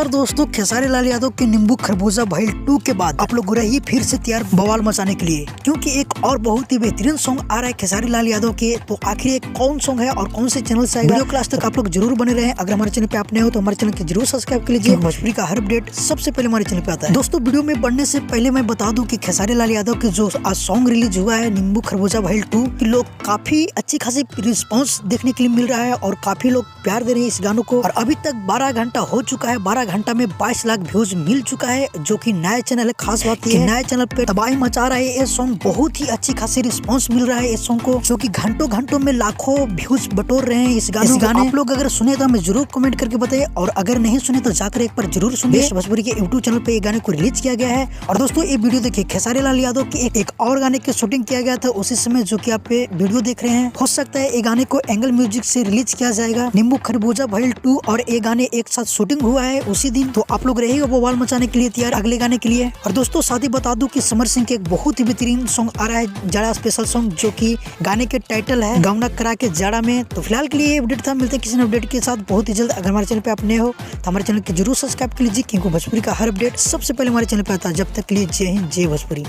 नमस्कार दोस्तों, खेसारी लाल यादव के नींबू खरबूजा भाई 2 के बाद आप लोग रहिए फिर से तैयार बवाल मचाने के लिए, क्योंकि एक और बहुत ही बेहतरीन सॉन्ग आ रहा है खेसारी लाल यादव के। तो आखिर ये कौन सॉन्ग है और कौन से चैनल से आएगा, वीडियो क्लास तक आप लोग जरूर बने रहे। अगर हमारे चैनल पे आप नए हो तो हमारे चैनल को जरूर सब्सक्राइब कर लीजिए। भोजपुरी का हर अपडेट सबसे पहले हमारे चैनल पे आता है। दोस्तों वीडियो में बढ़ने से पहले मैं बता दूं कि खेसारी लाल यादव के जो आज सॉन्ग रिलीज हुआ है नींबू खरबूजा भाई 2 की, लोग काफी अच्छी खासी रिस्पॉन्स देखने के लिए मिल रहा है और काफी लोग प्यार दे रहे हैं इस गानों को। और अभी तक 12 घंटा हो चुका है, 12 घंटा में 22 लाख व्यूज मिल चुका है, जो कि नया चैनल है। खास बात ये नया चैनल पे तबाही मचा रहा है ये सॉन्ग। बहुत ही अच्छी खासी रिस्पांस मिल रहा है इस सॉन्ग को, जो कि घंटों घंटों में लाखों व्यूज बटोर रहे हैं इस गाने। आप लोग अगर सुने तो हमें जरूर कमेंट करके बताइए, और अगर नहीं सुने तो जाकर एक बार जरूर सुनिए। भोजपुरी के यूट्यूब चैनल पे ये गाने को रिलीज किया गया है। और दोस्तों ये वीडियो देखिए, खेसारी लाल यादव की एक और गाने की शूटिंग किया गया था उसी समय, जो की आप वीडियो देख रहे हैं। हो सकता है ये गाने को एंगल म्यूजिक से रिलीज किया जाएगा, नींबू खरबूजा भाई 2 और ये गाने एक साथ शूटिंग हुआ है उसी दिन। तो आप लोग रहेगा बवाल मचाने के लिए तैयार अगले गाने के लिए। और दोस्तों साथ ही बता दूं कि समर सिंह के एक बहुत ही बेहतरीन सॉन्ग आ रहा है, जाड़ा स्पेशल सॉन्ग, जो कि गाने के टाइटल है गावना करा के जाड़ा में। तो फिलहाल के लिए ये अपडेट था, मिलते हैं किसी अपडेट के साथ बहुत ही जल्द। अगर हमारे चैनल पे आप नए हो तो हमारे चैनल को जरूर सब्सक्राइब कर लीजिए, क्योंकि भोजपुरी का हर अपडेट सबसे पहले हमारे चैनल पे आता है। जब तक के लिए जय हिंद, जय भोजपुरी।